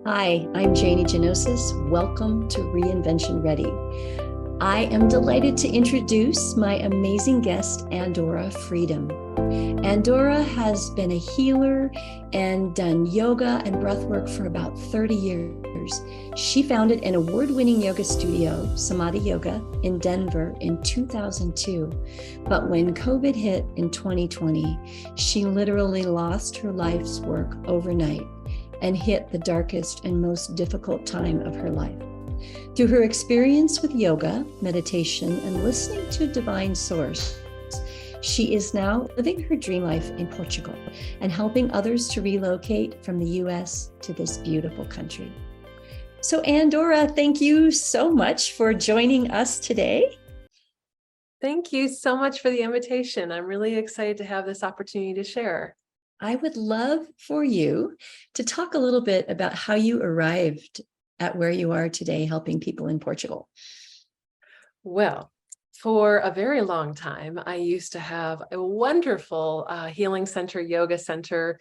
Hi, I'm Janie Gianotsos. Welcome to Reinvention Ready. I am delighted to introduce my amazing guest, Andora Freedom. Andora has been a healer and done yoga and breathwork for about 30 years. She founded an award-winning yoga studio, Samadhi Yoga, in Denver in 2002. But when COVID hit in 2020, she literally lost her life's work overnight and hit the darkest and most difficult time of her life. Through her experience with yoga, meditation, and listening to Divine Source, she is now living her dream life in Portugal and helping others to relocate from the US to this beautiful country. So Andora, thank you so much for joining us today. Thank you so much for the invitation. I'm really excited to have this opportunity to share. I would love for you to talk a little bit about how you arrived at where you are today, helping people in Portugal. Well, for a very long time, I used to have a wonderful healing center, yoga center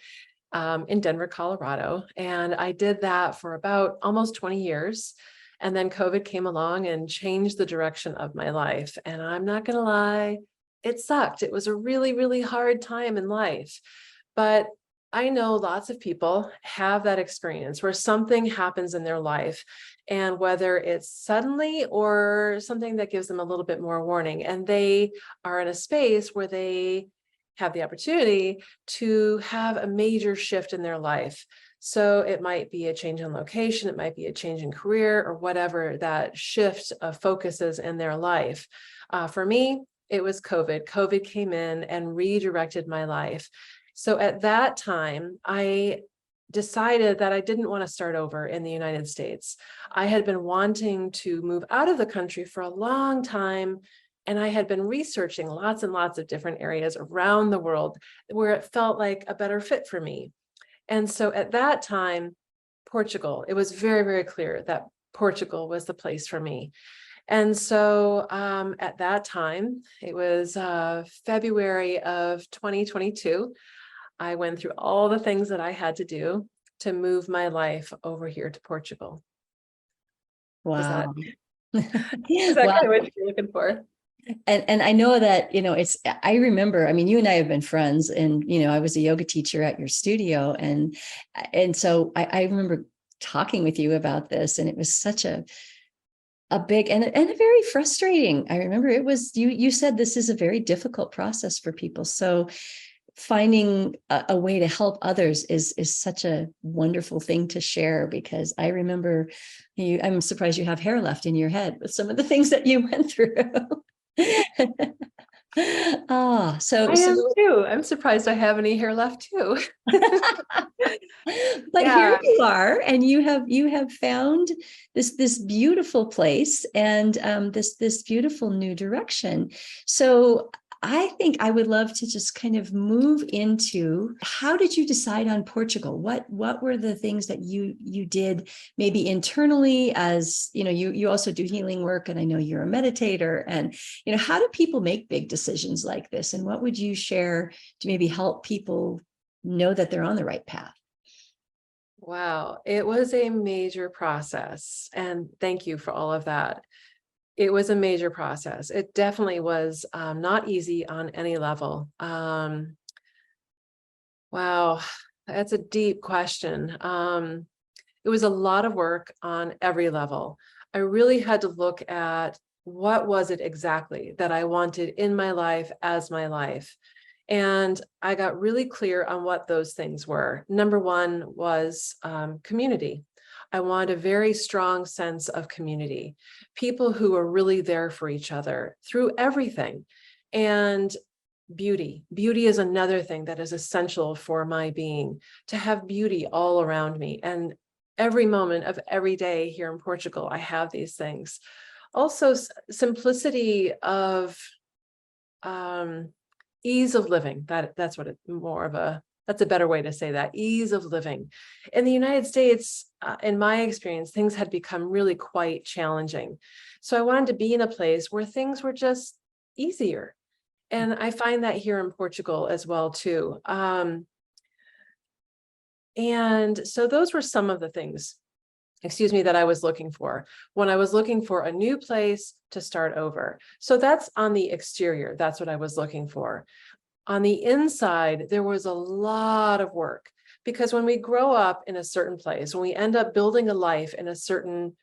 in Denver, Colorado. And I did that for about almost 20 years. And then COVID came along and changed the direction of my life. And I'm not going to lie, it sucked. It was a really, really hard time in life. But I know lots of people have that experience where something happens in their life, and whether it's suddenly or something that gives them a little bit more warning, and they are in a space where they have the opportunity to have a major shift in their life. So it might be a change in location, it might be a change in career, or whatever that shift of focus is in their life. For me, it was COVID. COVID came in and redirected my life. So at that time, I decided that I didn't want to start over in the United States. I had been wanting to move out of the country for a long time, and I had been researching lots and lots of different areas around the world where it felt like a better fit for me. And so at that time, Portugal, it was very, very clear that Portugal was the place for me. And so at that time, it was February of 2022. I went through all the things that I had to do to move my life over here to Portugal. Wow. Is that Wow. kind of what you're looking for? And I know that, I remember, I mean, you and I have been friends, and, I was a yoga teacher at your studio. And so I remember talking with you about this, and it was such a big and a very frustrating. I remember it was, you said this is a very difficult process for people. So finding a way to help others is such a wonderful thing to share, because I remember I'm surprised you have hair left in your head with some of the things that you went through. I am too. I'm surprised I have any hair left too. But here you are, and you have found this beautiful place, and this beautiful new direction. So I think I would love to just kind of move into, how did you decide on Portugal? What were the things that you did maybe internally, as you also do healing work, and I know you're a meditator, and how do people make big decisions like this, and what would you share to maybe help people know that they're on the right path? Wow, it was a major process, and thank you for all of that. It was a major process. It definitely was not easy on any level. Wow, that's a deep question. It was a lot of work on every level. I really had to look at what was it exactly that I wanted in my life as my life. And I got really clear on what those things were. Number one was community. I wanted a very strong sense of community, people who are really there for each other through everything. And beauty. Beauty is another thing that is essential for my being, to have beauty all around me. And every moment of every day here in Portugal, I have these things. Also, simplicity of ease of living. That's what that's a better way to say that, ease of living. In the United States, in my experience, things had become really quite challenging. So I wanted to be in a place where things were just easier. And I find that here in Portugal as well, too. And so those were some of the things. that I was looking for when I was looking for a new place to start over. So that's on the exterior. That's what I was looking for. On the inside, there was a lot of work, because when we grow up in a certain place, when we end up building a life in a certain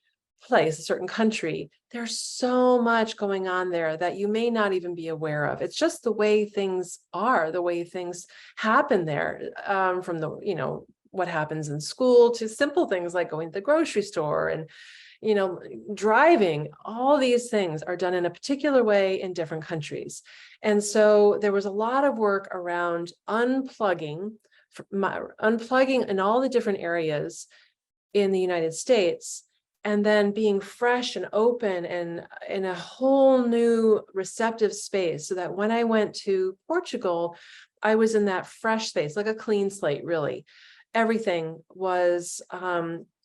place, a certain country, there's so much going on there that you may not even be aware of. It's just the way things are, the way things happen there, from the, what happens in school to simple things like going to the grocery store and, driving. All these things are done in a particular way in different countries. And so there was a lot of work around unplugging in all the different areas in the United States, and then being fresh and open and in a whole new receptive space, so that when I went to Portugal, I was in that fresh space, like a clean slate, really. Everything was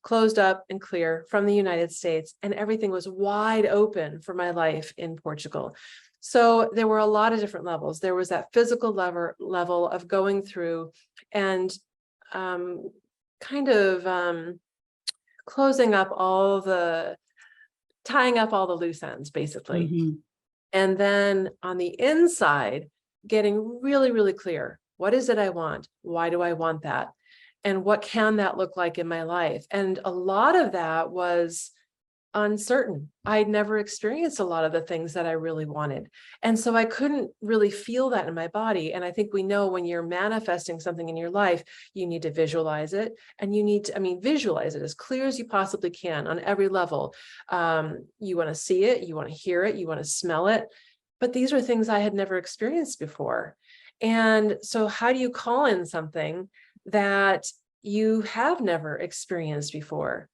closed up and clear from the United States, and everything was wide open for my life in Portugal. So there were a lot of different levels. There was that physical level of going through and kind of closing up tying up all the loose ends, basically. Mm-hmm. And then on the inside, getting really, really clear. What is it I want? Why do I want that? And what can that look like in my life? And a lot of that was uncertain. I'd never experienced a lot of the things that I really wanted. And so I couldn't really feel that in my body. And I think we know when you're manifesting something in your life, you need to visualize it. And you need to, visualize it as clear as you possibly can on every level. You want to see it, you want to hear it, you want to smell it. But these are things I had never experienced before. And so how do you call in something that you have never experienced before?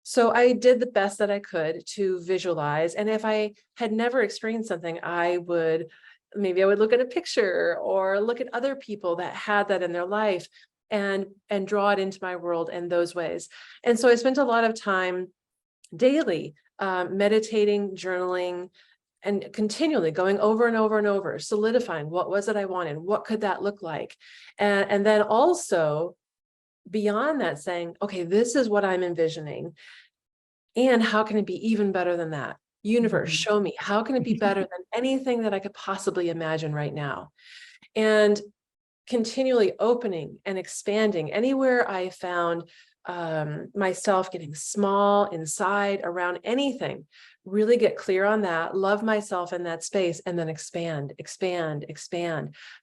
So I did the best that I could to visualize. And if I had never experienced something, maybe I would look at a picture or look at other people that had that in their life and draw it into my world in those ways. And so I spent a lot of time daily meditating, journaling, and continually going over and over and over, solidifying what was it I wanted? What could that look like? And then also beyond that, saying, okay, this is what I'm envisioning. And how can it be even better than that? Universe, show me, how can it be better than anything that I could possibly imagine right now? And continually opening and expanding anywhere I found myself getting small inside around anything, really get clear on that, love myself in that space, and then expand.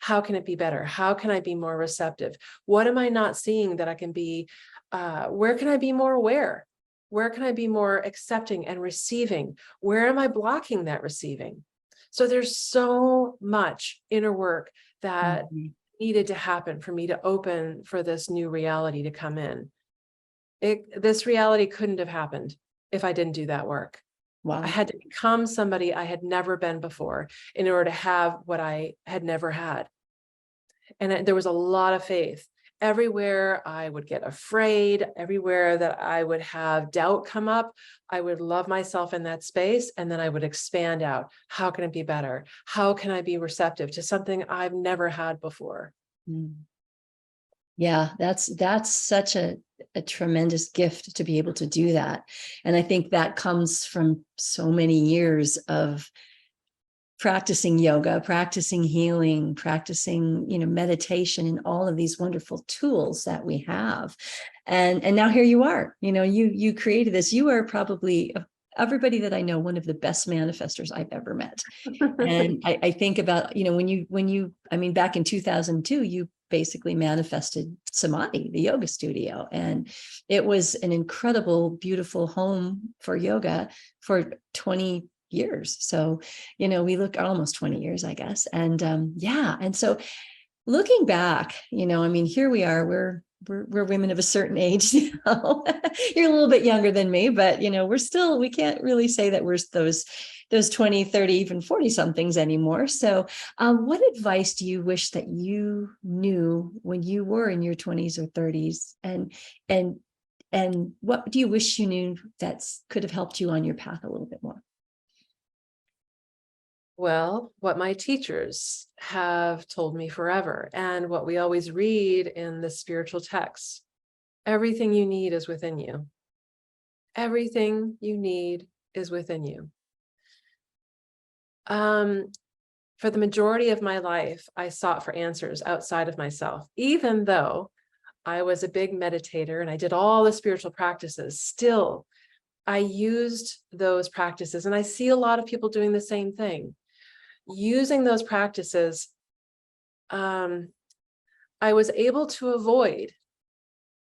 How can it be better? How can I be more receptive? What am I not seeing that I can be? Where can I be more aware? Where can I be more accepting and receiving? Where am I blocking that receiving? So there's so much inner work that needed to happen for me to open for this new reality to come in. This reality couldn't have happened if I didn't do that work. Wow. I had to become somebody I had never been before in order to have what I had never had. And there was a lot of faith. Everywhere I would get afraid, everywhere that I would have doubt come up, I would love myself in that space. And then I would expand out. How can it be better? How can I be receptive to something I've never had before? Yeah, that's such a tremendous gift to be able to do that. And I think that comes from so many years of practicing yoga, practicing healing, practicing, meditation, and all of these wonderful tools that we have. And now here you are, you created this. You are probably, everybody that I know, one of the best manifestors I've ever met. And I think about, back in 2002, you basically manifested Samadhi, the yoga studio. And it was an incredible, beautiful home for yoga for 20 years. So, we look almost 20 years, I guess. And and so looking back, here we are, we're women of a certain age. You're a little bit younger than me, but we can't really say that we're those 20, 30, even 40 somethings anymore. So what advice do you wish that you knew when you were in your 20s or 30s? And what do you wish you knew that could have helped you on your path a little bit more? Well, what my teachers have told me forever, and what we always read in the spiritual texts, everything you need is within you. Everything you need is within you. For the majority of my life, I sought for answers outside of myself, even though I was a big meditator and I did all the spiritual practices. Still, I used those practices, and I see a lot of people doing the same thing. Using those practices, I was able to avoid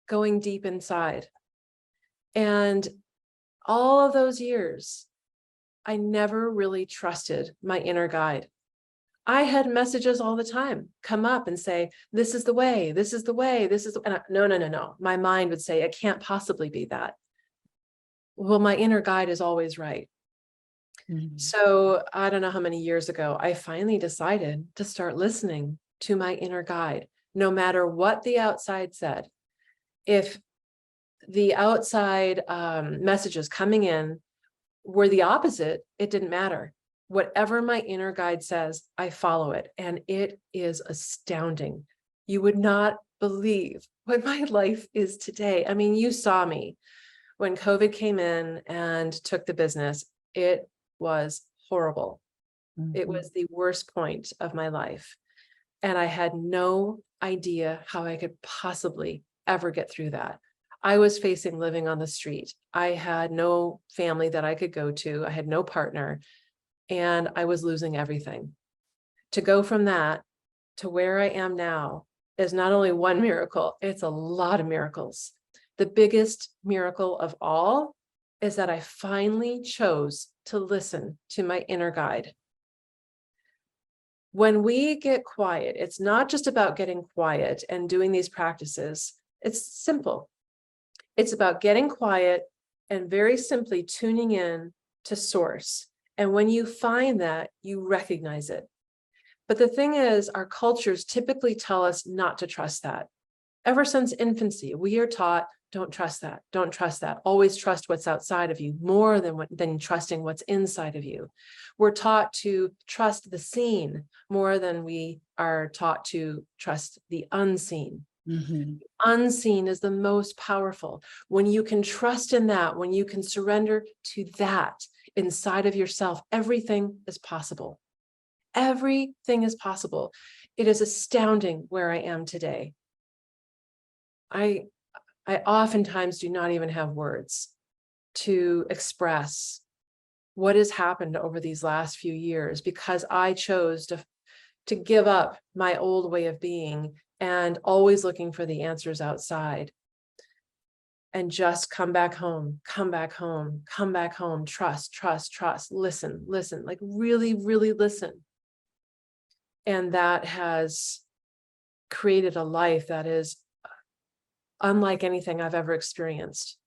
going deep inside. And all of those years, I never really trusted my inner guide. I had messages all the time come up and say, this is the way, this is the way, this is, no. My mind would say, it can't possibly be that. Well, my inner guide is always right. Mm-hmm. So I don't know how many years ago, I finally decided to start listening to my inner guide, no matter what the outside said. If the outside messages coming in were the opposite, it didn't matter. Whatever my inner guide says, I follow it. And it is astounding. You would not believe what my life is today. I mean, you saw me when COVID came in and took the business. It was horrible. Mm-hmm. It was the worst point of my life. And I had no idea how I could possibly ever get through that. I was facing living on the street. I had no family that I could go to. I had no partner, and I was losing everything. To go from that to where I am now is not only one miracle, it's a lot of miracles. The biggest miracle of all is that I finally chose to listen to my inner guide. When we get quiet, it's not just about getting quiet and doing these practices. It's simple. It's about getting quiet and very simply tuning in to source. And when you find that, you recognize it. But the thing is, our cultures typically tell us not to trust that. Ever since infancy, we are taught, don't trust that, don't trust that. Always trust what's outside of you more than trusting what's inside of you. We're taught to trust the seen more than we are taught to trust the unseen. Mm-hmm. Unseen is the most powerful. When you can trust in that, when you can surrender to that inside of yourself, everything is possible. Everything is possible. It is astounding where I am today. I oftentimes do not even have words to express what has happened over these last few years, because I chose to give up my old way of being and always looking for the answers outside, and just come back home, trust, listen, like really, really listen. And that has created a life that is unlike anything I've ever experienced.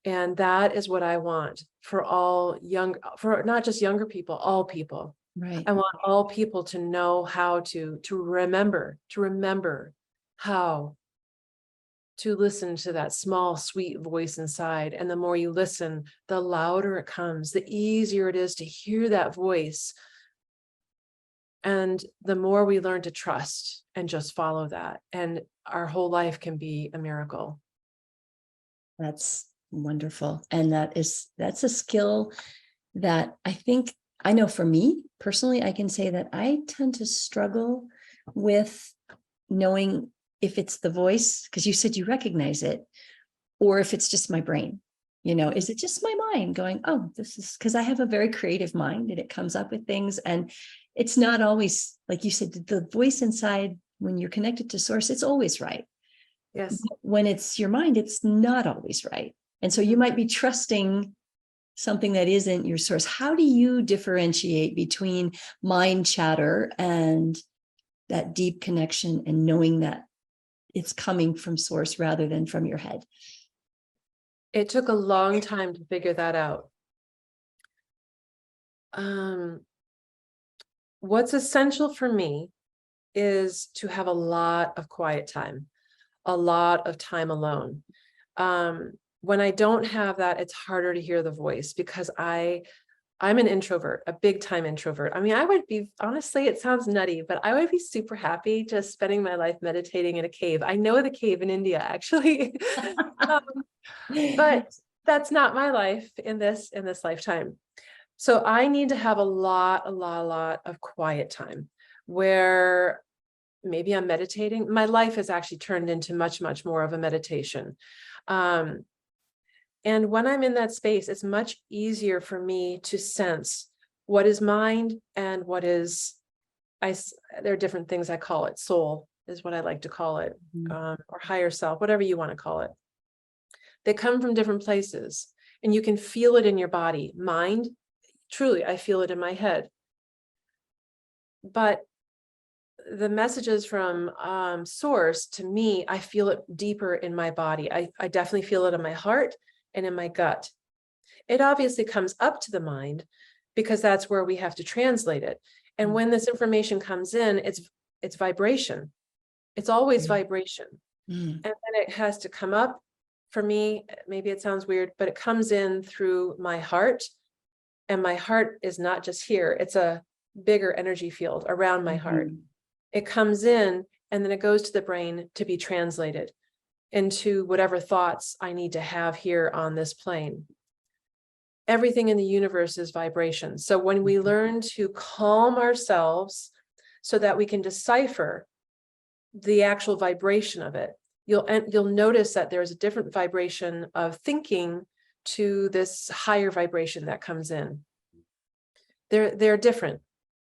And that is what I want for for not just younger people, all people. Right. I want all people to know how to remember how to listen to that small, sweet voice inside. And the more you listen, the louder it comes, the easier it is to hear that voice. And the more we learn to trust and just follow that, and our whole life can be a miracle. That's wonderful. And that's a skill that I know for me personally, I can say that I tend to struggle with knowing if it's the voice, because you said you recognize it, or if it's just my brain. Is it just my mind going, oh, this is, because I have a very creative mind and it comes up with things. And it's not always, like you said, the voice inside, when you're connected to source, it's always right. Yes. When it's your mind, it's not always right. And so you might be trusting something that isn't your source. How do you differentiate between mind chatter and that deep connection and knowing that it's coming from source rather than from your head? It took a long time to figure that out. What's essential for me is to have a lot of quiet time, a lot of time alone. When I don't have that, it's harder to hear the voice, because I'm an introvert, a big time introvert. I mean, I would be, honestly, it sounds nutty, but I would be super happy just spending my life meditating in a cave. I know the cave in India, actually. But that's not my life in this lifetime. So I need to have a lot of quiet time where maybe I'm meditating. My life has actually turned into much more of a meditation. And when I'm in that space, it's much easier for me to sense what is mind and what is, there are different things I call it. Soul is what I like to call it, or higher self, whatever you want to call it. They come from different places, and you can feel it in your body. Mind, truly, I feel it in my head. But the messages from source, to me, I feel it deeper in my body. I definitely feel it in my heart and in my gut. It obviously comes up to the mind because that's where we have to translate it. And when this information comes in, it's vibration. It's always vibration. And then it has to come up. For me, maybe it sounds weird, but it comes in through my heart. And my heart is not just here. It's a bigger energy field around my heart. It comes in and then it goes to the brain to be translated into whatever thoughts I need to have here on this plane. Everything in the universe is vibration. So when we learn to calm ourselves so that we can decipher the actual vibration of it, you'll notice that there's a different vibration of thinking to this higher vibration that comes in. They're different.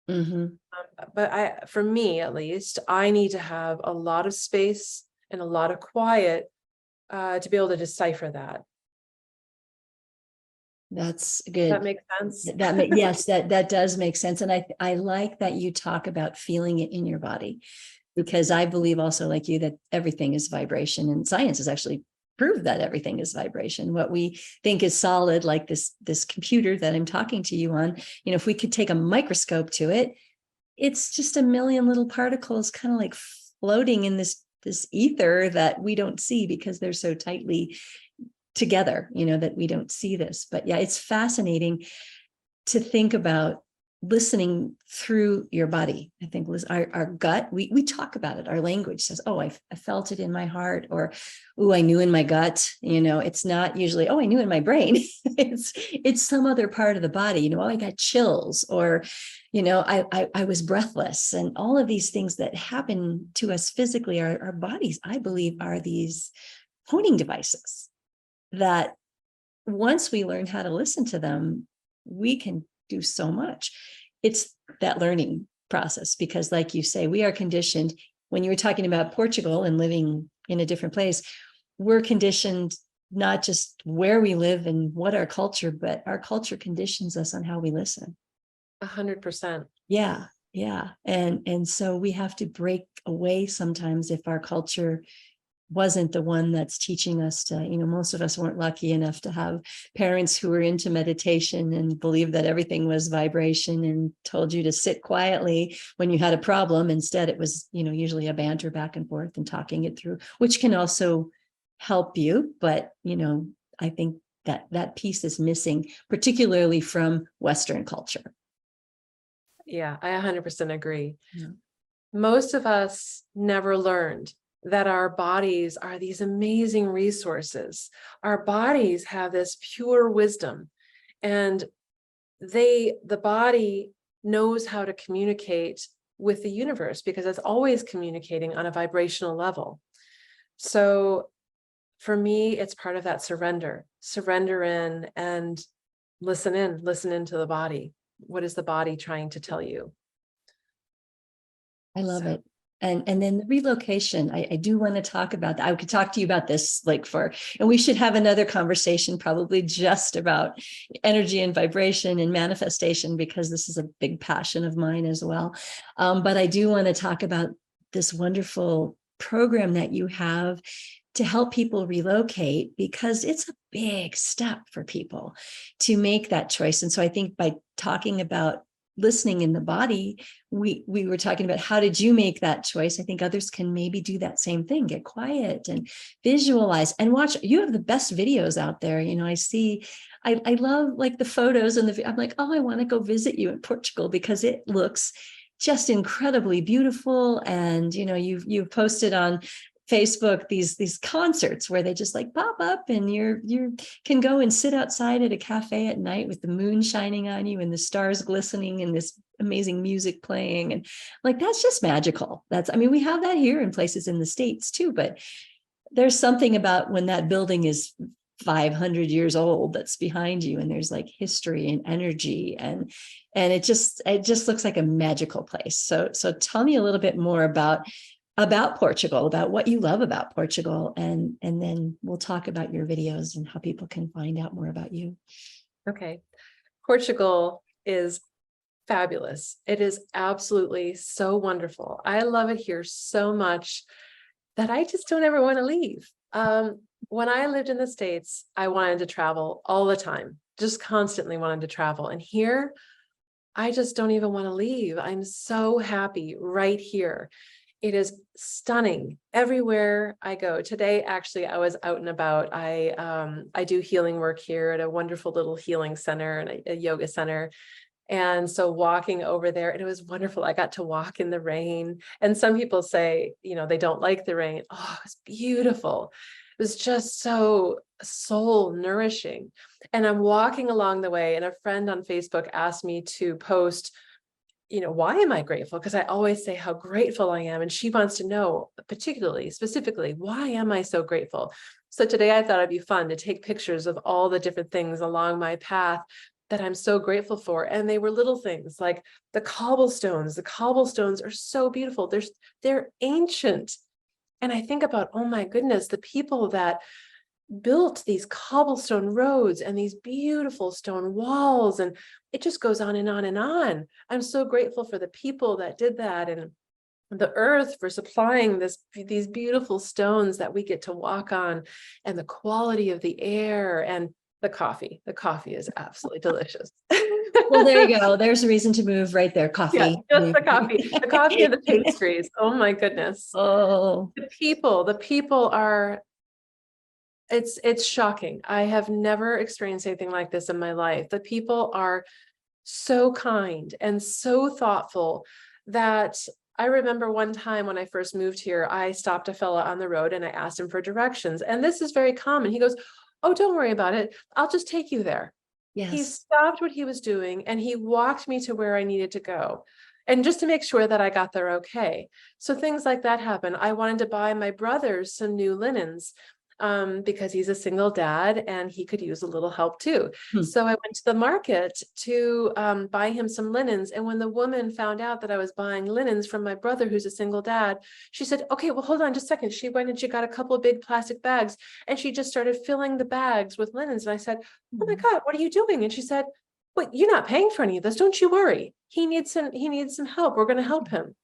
But for me, at least, I need to have a lot of space and a lot of quiet to be able to decipher that. That's good. Does that make sense? Yes, that does make sense. And I like that you talk about feeling it in your body, because I believe also, like you, that everything is vibration, and science has actually proved that everything is vibration. What we think is solid, like this computer that I'm talking to you on, if we could take a microscope to it, it's just a million little particles kind of like floating in this ether that we don't see because they're so tightly together, that we don't see this. But yeah, it's fascinating to think about listening through your body. I think our gut, we talk about it. Our language says, oh, I felt it in my heart, or, oh, I knew in my gut. It's not usually, oh, I knew in my brain. it's some other part of the body. Oh, I got chills, or, I was breathless, and all of these things that happen to us physically, our bodies, I believe, are these honing devices that once we learn how to listen to them, we can do so much. It's that learning process, because like you say, we are conditioned. When you were talking about Portugal and living in a different place, we're conditioned not just where we live and what our culture, but our culture conditions us on how we listen. 100%. Yeah. And so we have to break away sometimes if our culture wasn't the one that's teaching us to, most of us weren't lucky enough to have parents who were into meditation and believed that everything was vibration and told you to sit quietly when you had a problem. Instead, it was, usually a banter back and forth and talking it through, which can also help you. But, I think that piece is missing, particularly from Western culture. Yeah, I 100% agree. Yeah. Most of us never learned that our bodies are these amazing resources. Our bodies have this pure wisdom, and the body knows how to communicate with the universe because it's always communicating on a vibrational level. So for me, it's part of that surrender in and listen into the body. What is the body trying to tell you? I love it. And then the relocation, I do want to talk about that. I could talk to you about this and we should have another conversation probably just about energy and vibration and manifestation, because this is a big passion of mine as well. But I do want to talk about this wonderful program that you have to help people relocate, because it's a big step for people to make that choice. And so I think by talking about listening in the body, we were talking about how did you make that choice. I think others can maybe do that same thing, get quiet and visualize and watch. You have the best videos out there. I love like the photos and I'm like, oh, I want to go visit you in Portugal because it looks just incredibly beautiful. And, you've posted on Facebook these concerts where they just like pop up, and you can go and sit outside at a cafe at night with the moon shining on you and the stars glistening and this amazing music playing, and like that's just magical. I mean, we have that here in places in the States too, but there's something about when that building is 500 years old that's behind you, and there's like history and energy, and it just looks like a magical place. So tell me a little bit more about Portugal, about what you love about Portugal, and then we'll talk about your videos and how people can find out more about you. Okay. Portugal is fabulous. It is absolutely so wonderful. I love it here so much that I just don't ever want to leave. When I lived in the States, I wanted to travel all the time, just constantly wanted to travel. And here, I just don't even want to leave. I'm so happy right here. It is stunning everywhere I go. Today, actually, I was out and about. I do healing work here at a wonderful little healing center and a yoga center. And so walking over there, and it was wonderful. I got to walk in the rain. And some people say, they don't like the rain. Oh, it's beautiful. It was just so soul nourishing. And I'm walking along the way, and a friend on Facebook asked me to post, why am I grateful? Because I always say how grateful I am. And she wants to know specifically, why am I so grateful? So today I thought it'd be fun to take pictures of all the different things along my path that I'm so grateful for. And they were little things like the cobblestones. The cobblestones are so beautiful. They're ancient. And I think about, oh my goodness, the people that built these cobblestone roads and these beautiful stone walls, and it just goes on and on and on. I'm so grateful for the people that did that, and the earth for supplying these beautiful stones that we get to walk on, and the quality of the air, and the coffee. The coffee is absolutely delicious. Well, there you go. There's a reason to move right there. Coffee. Yeah, just the coffee and the pastries. Oh my goodness. Oh, The people are, it's shocking. I have never experienced anything like this in my life. The people are so kind and so thoughtful that I remember one time when I first moved here, I stopped a fella on the road and I asked him for directions. And this is very common. He goes, "Oh, don't worry about it. I'll just take you there." He yes. stopped what he was doing and he walked me to where I needed to go. And just to make sure that I got there okay. So things like that happen. I wanted to buy my brother some new linens because he's a single dad and he could use a little help too. So I went to the market to buy him some linens. And when the woman found out that I was buying linens from my brother, who's a single dad, she said, "Okay, well, hold on just a second." She went and she got a couple of big plastic bags and she just started filling the bags with linens. And I said, "Oh my God, what are you doing?" And she said, "Well, you're not paying for any of this. Don't you worry. He needs some help. We're going to help him."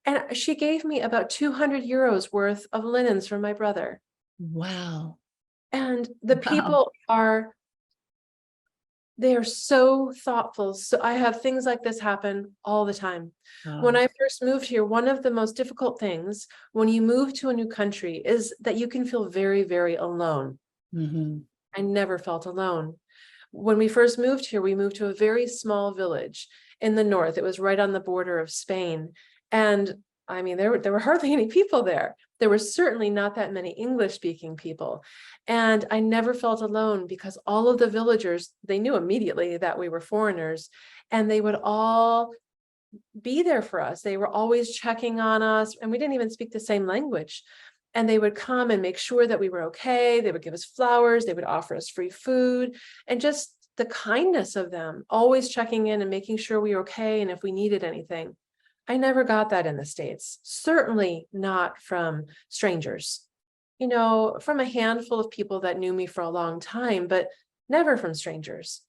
And she gave me about 200 euros worth of linens from my brother. Wow. And the Wow. people they are so thoughtful. So I have things like this happen all the time. When I first moved here, one of the most difficult things when you move to a new country is that you can feel very, very alone. Mm-hmm. I never felt alone. When we first moved here, we moved to a very small village in the north. It was right on the border of Spain. And I mean, there were hardly any people there. There were certainly not that many English-speaking people. And I never felt alone because all of the villagers, they knew immediately that we were foreigners, and they would all be there for us. They were always checking on us, and we didn't even speak the same language. And they would come and make sure that we were okay. They would give us flowers. They would offer us free food, and just the kindness of them, always checking in and making sure we were okay and if we needed anything. I never got that in the States, certainly not from strangers, from a handful of people that knew me for a long time, but never from strangers.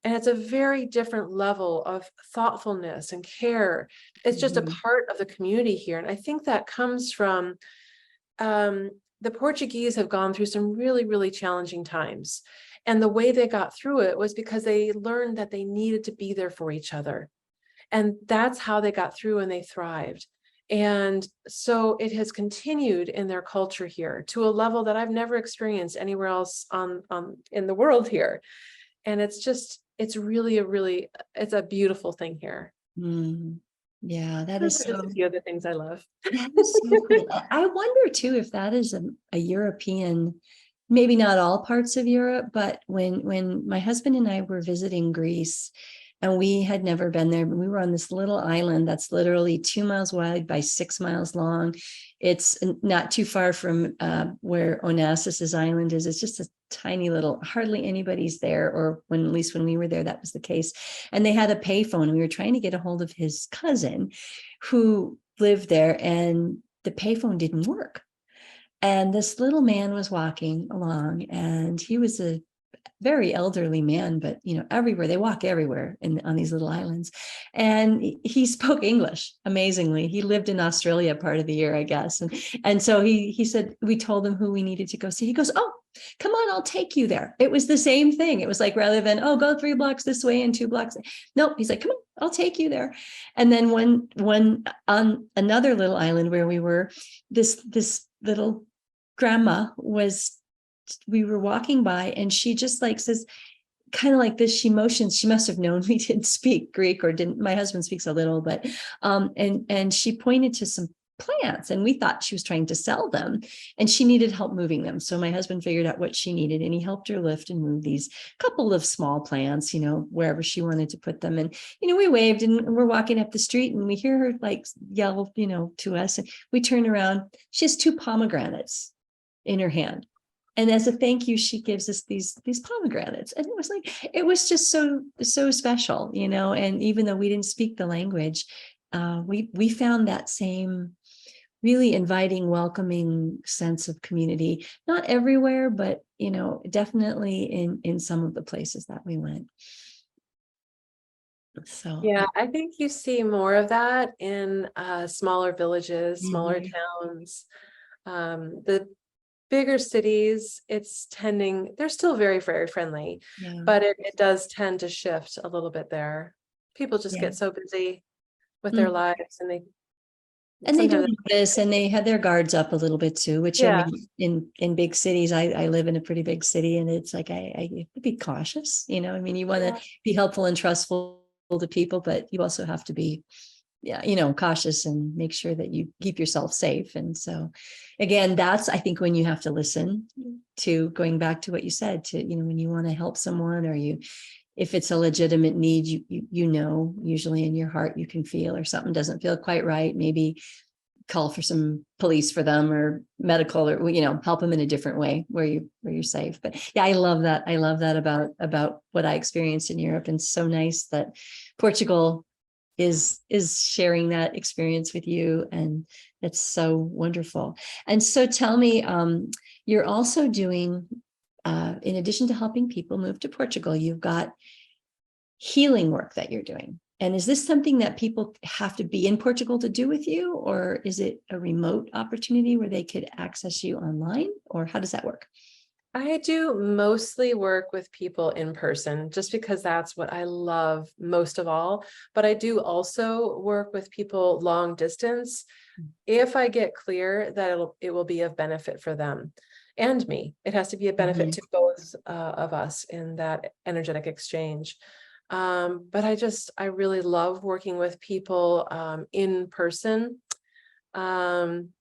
And it's a very different level of thoughtfulness and care. It's just a part of the community here. And I think that comes from the Portuguese have gone through some really, really challenging times. And the way they got through it was because they learned that they needed to be there for each other. And that's how they got through and they thrived. And so it has continued in their culture here to a level that I've never experienced anywhere else in the world here. And it's really it's a beautiful thing here. Yeah, that Those is are just a so, few of the things I love. that is so cool. I wonder too if that is a European, maybe not all parts of Europe, but when my husband and I were visiting Greece, and we had never been there, but we were on this little island that's literally 2 miles wide by 6 miles long. It's not too far from where Onassis's island is. It's just a tiny little, hardly anybody's there, or when, at least when we were there, that was the case. And they had a payphone. We were trying to get a hold of his cousin who lived there, and the payphone didn't work. And this little man was walking along, and he was a very elderly man, but everywhere they walk everywhere on these little islands. And he spoke English amazingly. He lived in Australia part of the year, I guess. And so he said, we told him who we needed to go see. He goes, "Oh, come on, I'll take you there." It was the same thing. It was like, rather than, "Oh, go 3 blocks this way and 2 blocks." Nope. He's like, "Come on, I'll take you there." And then one on another little island where we were, this little grandma was, we were walking by, and she just like says, kind of like this, she motions, she must have known we didn't speak Greek, or didn't, my husband speaks a little, but and she pointed to some plants, and we thought she was trying to sell them, and she needed help moving them. So my husband figured out what she needed, and he helped her lift and move these couple of small plants, wherever she wanted to put them. And we waved, and we're walking up the street, and we hear her like yell to us, and we turn around. She has two pomegranates in her hand, and as a thank you, she gives us these pomegranates. And it was just so special, and even though we didn't speak the language, we found that same really inviting, welcoming sense of community, not everywhere, but definitely in some of the places that we went. So Yeah, I think you see more of that in smaller villages, smaller mhm. towns. The bigger cities, they're still very, very friendly, Yeah, but it does tend to shift a little bit there. People just yeah. get so busy with their Mhm. lives, and they And they sometimes, don't notice, and they had their guards up a little bit too, which, I yeah, mean, in big cities, I live in a pretty big city, and it's like, I have to be cautious, I mean, you want to yeah, be helpful and trustful to people, but you also have to be, yeah, cautious, and make sure that you keep yourself safe. And so again, that's, I think, when you have to listen to, going back to what you said, to, when you want to help someone, or if it's a legitimate need, usually in your heart, you can feel, or something doesn't feel quite right, maybe call for some police for them, or medical, or help them in a different way where you're safe. But yeah, I love that about what I experienced in Europe. And so nice that Portugal is sharing that experience with you, and it's so wonderful. And so tell me, you're also doing, in addition to helping people move to Portugal, you've got healing work that you're doing. And is this something that people have to be in Portugal to do with you, or is it a remote opportunity where they could access you online, or how does that work? I do mostly work with people in person, just because that's what I love most of all. But I do also work with people long distance, if I get clear that it will be of benefit for them and me. It has to be a benefit Mhm. to both of us in that energetic exchange. But I really love working with people in person. Um,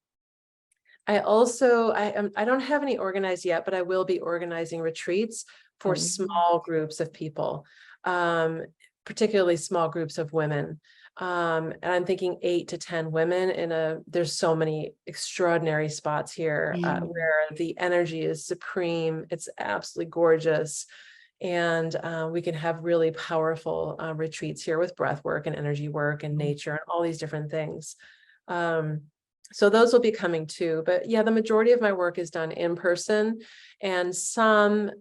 I don't have any organized yet, but I will be organizing retreats for Oh, small groups of people, um, particularly small groups of women. And I'm thinking 8 to 10 women there's so many extraordinary spots here yeah. where the energy is supreme. It's absolutely gorgeous. And we can have really powerful retreats here with breath work and energy work and nature and all these different things. Um, so those will be coming too. But yeah, the majority of my work is done in person, and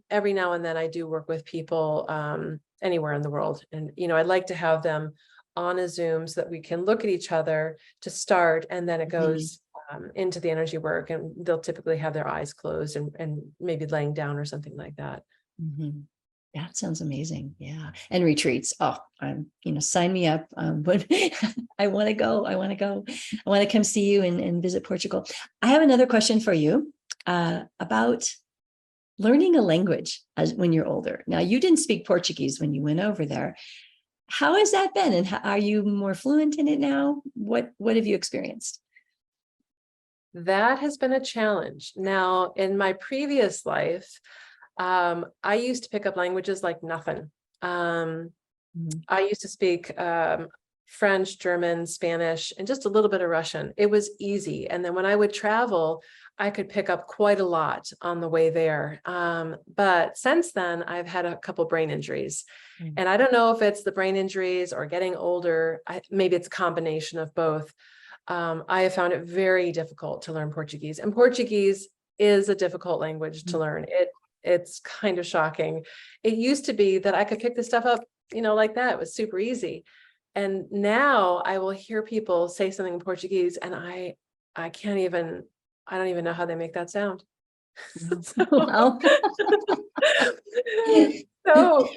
every now and then I do work with people anywhere in the world. And, I'd like to have them on a Zoom so that we can look at each other to start, and then it Mhm. goes into the energy work, and they'll typically have their eyes closed and maybe laying down or something like that. Mhm. That sounds amazing. Yeah. And retreats. Oh, sign me up. But I want to go. I want to go. I want to come see you and visit Portugal. I have another question for you, about learning a language as when you're older. Now, you didn't speak Portuguese when you went over there. How has that been? And are you more fluent in it now? What have you experienced? That has been a challenge. Now, in my previous life, I used to pick up languages like nothing. I used to speak French, German, Spanish, and just a little bit of Russian. It was easy. And then when I would travel, I could pick up quite a lot on the way there. But since then, I've had a couple brain injuries. And I don't know if it's the brain injuries or getting older. Maybe it's a combination of both. I have found it very difficult to learn Portuguese. And Portuguese is a difficult language to learn. It's kind of shocking. It used to be that I could pick this stuff up, like that. It was super easy. And now I will hear people say something in Portuguese and I don't even know how they make that sound. Wow. So,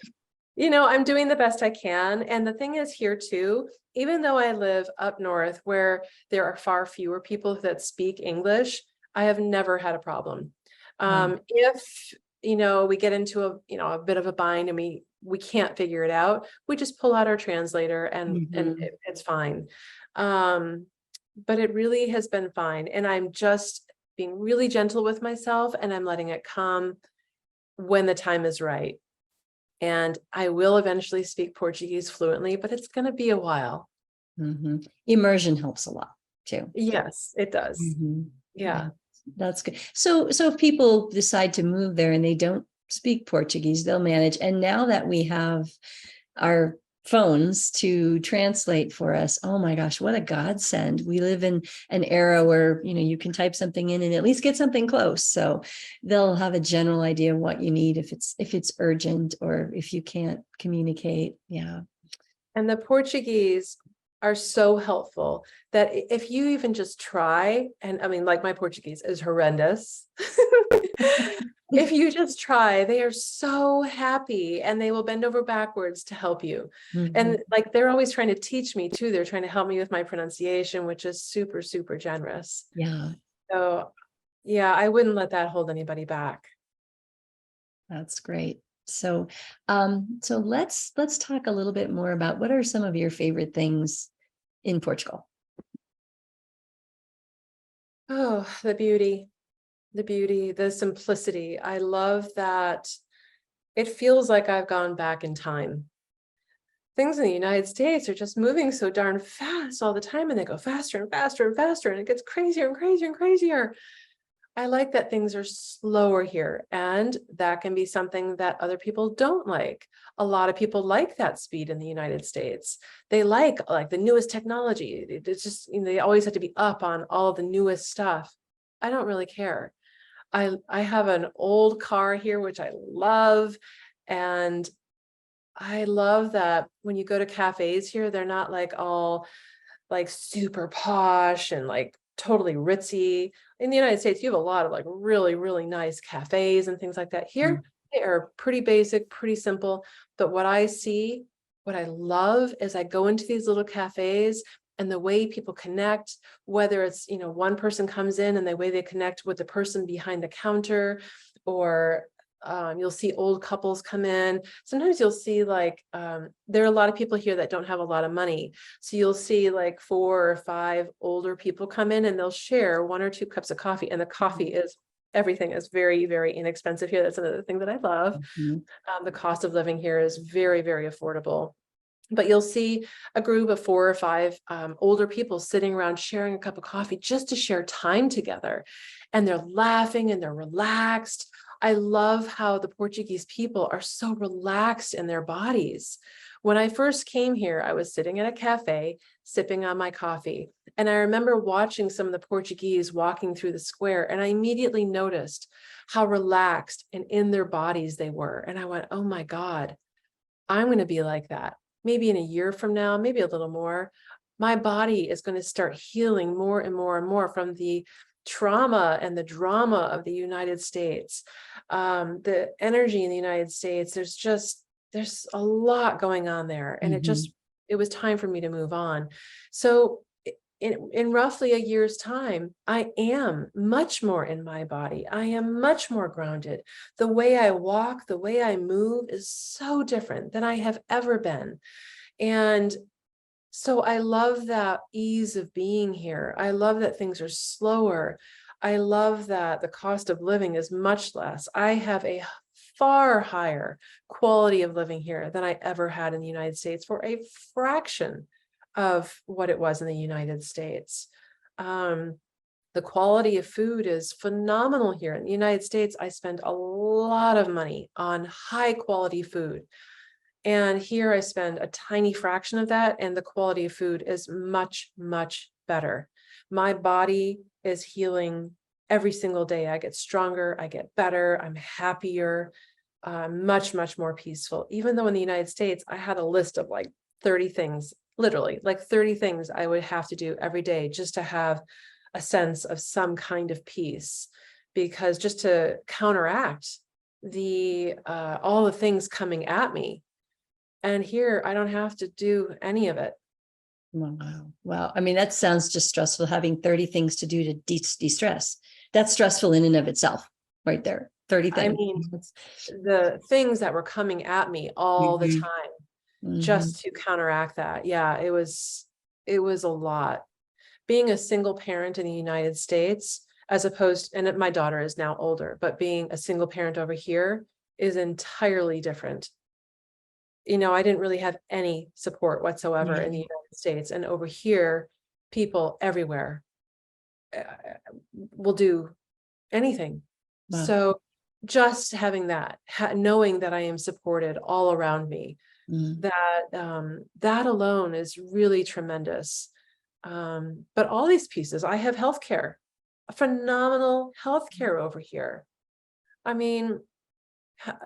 I'm doing the best I can. And the thing is here too, even though I live up north where there are far fewer people that speak English, I have never had a problem. If, we get into a bit of a bind and we can't figure it out, we just pull out our translator and it's fine. But it really has been fine. And I'm just being really gentle with myself and I'm letting it come when the time is right. And I will eventually speak Portuguese fluently, but it's going to be a while. Immersion helps a lot too. Yes, it does. Yeah. That's good. So if people decide to move there and they don't speak Portuguese, they'll manage. And now that we have our phones to translate for us, oh my gosh, what a godsend. We live in an era where, you can type something in and at least get something close. So they'll have a general idea of what you need if it's urgent or if you can't communicate. Yeah. And the Portuguese are so helpful that if you even just try, and I mean, like my Portuguese is horrendous. If you just try, they are so happy and they will bend over backwards to help you. And like, they're always trying to teach me too. They're trying to help me with my pronunciation, which is super, super generous. Yeah. So yeah, I wouldn't let that hold anybody back. That's great. So, so let's talk a little bit more about what are some of your favorite things in Portugal? Oh, the beauty, the simplicity. I love that it feels like I've gone back in time. Things in the United States are just moving so darn fast all the time, and they go faster and faster and faster, and it gets crazier and crazier and crazier. I like that things are slower here, and that can be something that other people don't like. A lot of people like that speed in the United States. They like the newest technology. It's just, they always have to be up on all the newest stuff. I don't really care. I have an old car here, which I love. And I love that when you go to cafes here, they're not all super posh and totally ritzy. In the United States, you have a lot of really, really nice cafes and things like that. Here, they are pretty basic, pretty simple. But what I love is I go into these little cafes and the way people connect, whether it's, one person comes in and the way they connect with the person behind the counter, or you'll see old couples come in. Sometimes you'll see there are a lot of people here that don't have a lot of money. So you'll see 4 or 5 older people come in and they'll share 1 or 2 cups of coffee. And the coffee everything is very, very inexpensive here. That's another thing that I love. The cost of living here is very, very affordable. But you'll see a group of 4 or 5 older people sitting around sharing a cup of coffee just to share time together. And they're laughing and they're relaxed. I love how the Portuguese people are so relaxed in their bodies. When I first came here, I was sitting at a cafe, sipping on my coffee. And I remember watching some of the Portuguese walking through the square, and I immediately noticed how relaxed and in their bodies they were. And I went, oh my God, I'm going to be like that. Maybe in a year from now, maybe a little more, my body is going to start healing more and more and more from the trauma and the drama of the United States. The energy in the United States, there's a lot going on there. And it was time for me to move on. So in roughly a year's time, I am much more in my body. I am much more grounded. The way I walk, the way I move is so different than I have ever been. And so I love that ease of being here. I love that things are slower. I love that the cost of living is much less. I have a far higher quality of living here than I ever had in the United States for a fraction of what it was in the United States. The quality of food is phenomenal here. In the United States, I spend a lot of money on high quality food. And here I spend a tiny fraction of that, and the quality of food is much, much better. My body is healing every single day. I get stronger, I get better, I'm happier, much, much more peaceful. Even though in the United States, I had a list of like 30 things, literally like 30 things I would have to do every day just to have a sense of some kind of peace, because just to counteract the all the things coming at me. And here I don't have to do any of it. Wow. Wow. I mean, that sounds just stressful, having 30 things to do to de-stress. That's stressful in and of itself, right there. 30 I things. mean, the things that were coming at me all the time, just to counteract that. Yeah, it was a lot. Being a single parent in the United States, as opposed, and my daughter is now older, but being a single parent over here is entirely different. You know, I didn't really have any support whatsoever in the United States. And over here, people everywhere will do anything. Wow. So just having that, knowing that I am supported all around me, that alone is really tremendous. But all these pieces, I have healthcare, phenomenal healthcare over here. I mean,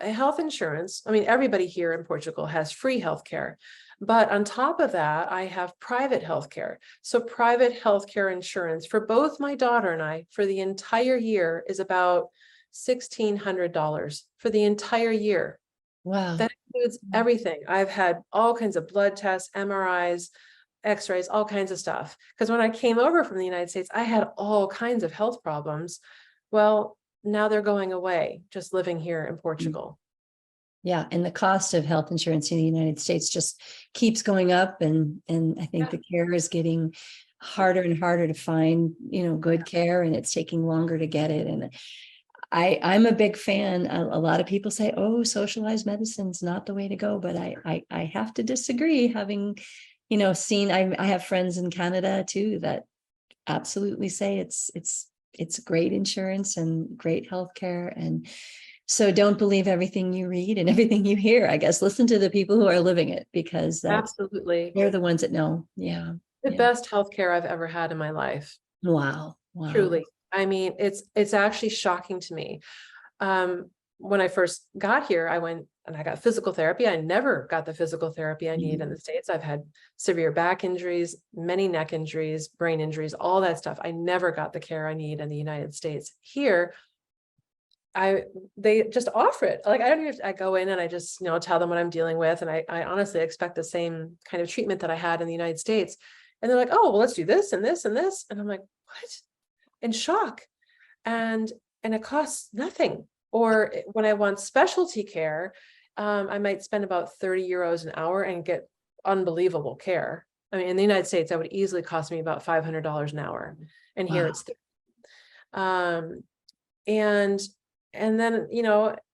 health insurance. I mean, everybody here in Portugal has free healthcare, but on top of that, I have private healthcare. So private healthcare insurance for both my daughter and I for the entire year is about $1,600 for the entire year. Wow. That includes everything. I've had all kinds of blood tests, MRIs, X-rays, all kinds of stuff. Because when I came over from the United States, I had all kinds of health problems. Well, now they're going away, just living here in Portugal. Yeah. And the cost of health insurance in the United States just keeps going up. And I think the care is getting harder and harder to find, good care, and it's taking longer to get it. And I'm a big fan. A lot of people say, oh, socialized medicine's not the way to go, but I have to disagree, having, seen, I have friends in Canada too, that absolutely say it's great insurance and great healthcare. And so don't believe everything you read and everything you hear. I guess listen to the people who are living it, because Absolutely. they're the ones that know. Yeah. The best healthcare I've ever had in my life. Wow. Wow. Truly. I mean, it's actually shocking to me. When I first got here, I went and I got physical therapy. I never got the physical therapy I need in the States. I've had severe back injuries, many neck injuries, brain injuries, all that stuff. I never got the care I need in the United States. Here, they just offer it. Like, I go in and I just, tell them what I'm dealing with. And I honestly expect the same kind of treatment that I had in the United States. And they're like, oh, well, let's do this and this and this. And I'm like, what? In shock. And it costs nothing. Or when I want specialty care, I might spend about 30 euros an hour and get unbelievable care. I mean, in the United States, that would easily cost me about $500 an hour. And here it's, and then,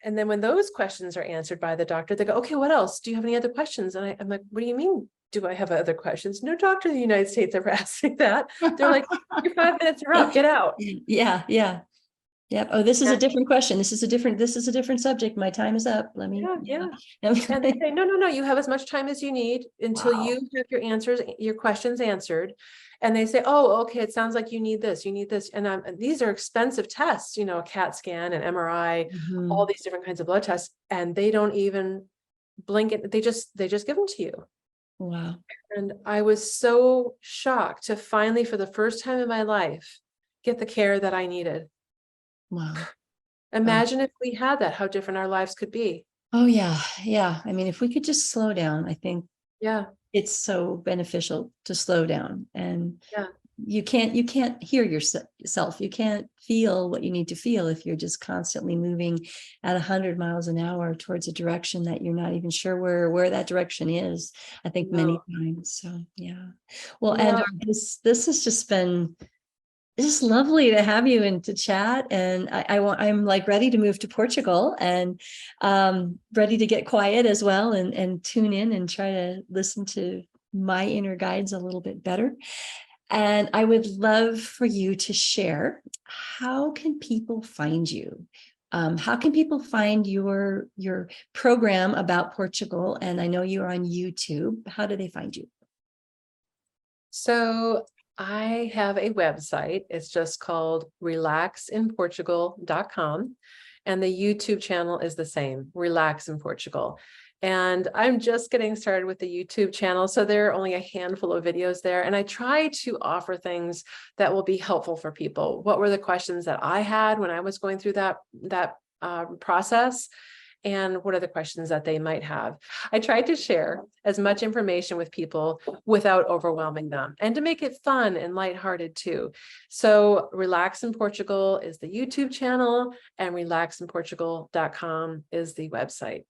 and then when those questions are answered by the doctor, they go, okay, what else? Do you have any other questions? And I'm like, what do you mean? Do I have other questions? No doctor in the United States ever asked me that. They're like, your 5 minutes are up, get out. Yeah. Yeah. Yep. Oh, this is a different question. This is a different subject. My time is up. Let me. Yeah. And they say, no, you have as much time as you need until you have your questions answered. And they say, oh, okay, it sounds like you need this. And these are expensive tests, a CAT scan and MRI, all these different kinds of blood tests. And they don't even blink it. They just give them to you. Wow. And I was so shocked to finally, for the first time in my life, get the care that I needed. Wow. Imagine if we had that, how different our lives could be. Oh, yeah. Yeah. I mean, if we could just slow down, I think Yeah, it's so beneficial to slow down and you can't hear yourself. You can't feel what you need to feel if you're just constantly moving at 100 miles an hour towards a direction that you're not even sure where that direction is. I think many No. times. So yeah. Well, and Yeah. this has just been just lovely to have you and to chat. And I'm like ready to move to Portugal and ready to get quiet as well and tune in and try to listen to my inner guides a little bit better. And I would love for you to share, how can people find you? How can people find your program about Portugal? And I know you're on YouTube. How do they find you? So I have a website. It's just called relaxinportugal.com. And the YouTube channel is the same, Relax in Portugal. And I'm just getting started with the YouTube channel. So there are only a handful of videos there. And I try to offer things that will be helpful for people. What were the questions that I had when I was going through that process? And what are the questions that they might have? I tried to share as much information with people without overwhelming them and to make it fun and lighthearted too. So Relax in Portugal is the YouTube channel and relaxinportugal.com is the website.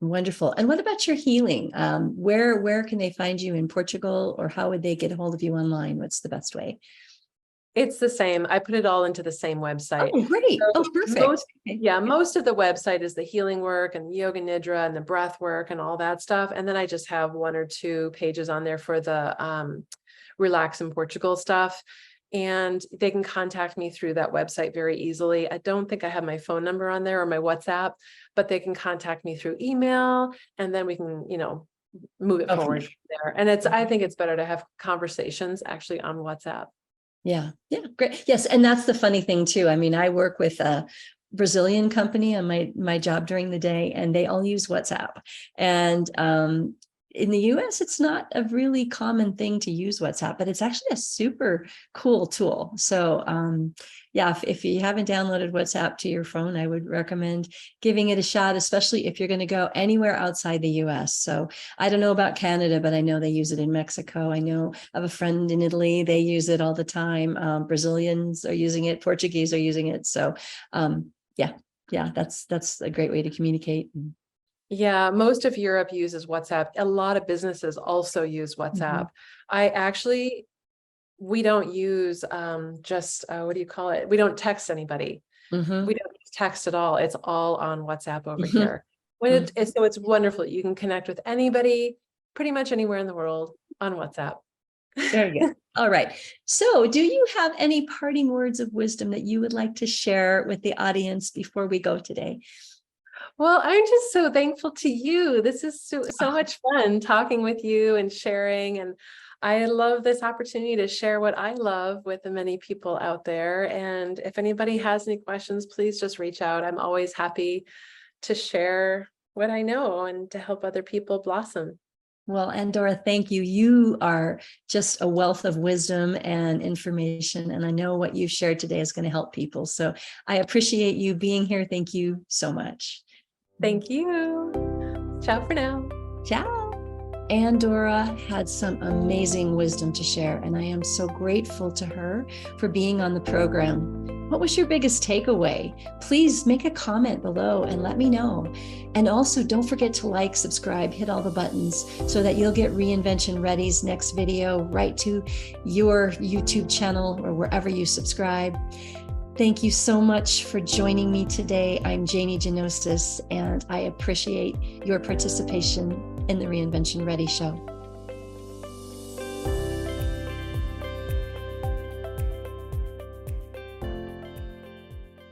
Wonderful. And what about your healing? Where can they find you in Portugal, or how would they get a hold of you online? What's the best way? It's the same. I put it all into the same website. Oh, great. So Oh, perfect. most of the website is the healing work and yoga nidra and the breath work and all that stuff. And then I just have 1 or 2 pages on there for the Relax in Portugal stuff. And they can contact me through that website very easily. I don't think I have my phone number on there or my WhatsApp, but they can contact me through email, and then we can, move it forward there. And I think it's better to have conversations actually on WhatsApp. Yeah. Yeah. Great. Yes. And that's the funny thing too. I mean, I work with a Brazilian company on my job during the day, and they all use WhatsApp. And in the US, it's not a really common thing to use WhatsApp, but it's actually a super cool tool. So yeah, if you haven't downloaded WhatsApp to your phone, I would recommend giving it a shot, especially if you're going to go anywhere outside the US. So I don't know about Canada, but I know they use it in Mexico. I know of a friend in Italy, they use it all the time. Brazilians are using it, Portuguese are using it. So yeah, that's a great way to communicate. Yeah, most of Europe uses WhatsApp. A lot of businesses also use WhatsApp. We don't use what do you call it? We don't text anybody. We don't use text at all. It's all on WhatsApp over here. So it's wonderful. You can connect with anybody pretty much anywhere in the world on WhatsApp. Very good. All right. So do you have any parting words of wisdom that you would like to share with the audience before we go today? Well, I'm just so thankful to you. This is so much fun talking with you and sharing. And I love this opportunity to share what I love with the many people out there. And if anybody has any questions, please just reach out. I'm always happy to share what I know and to help other people blossom. Well, Andora, thank you. You are just a wealth of wisdom and information. And I know what you've shared today is going to help people. So I appreciate you being here. Thank you so much. Thank you. Ciao for now. Ciao. Andora had some amazing wisdom to share, and I am so grateful to her for being on the program. What was your biggest takeaway? Please make a comment below and let me know. And also don't forget to like, subscribe, hit all the buttons so that you'll get Reinvention Ready's next video right to your YouTube channel or wherever you subscribe. Thank you so much for joining me today. I'm Janie Gianotsos, and I appreciate your participation in the Reinvention Ready show.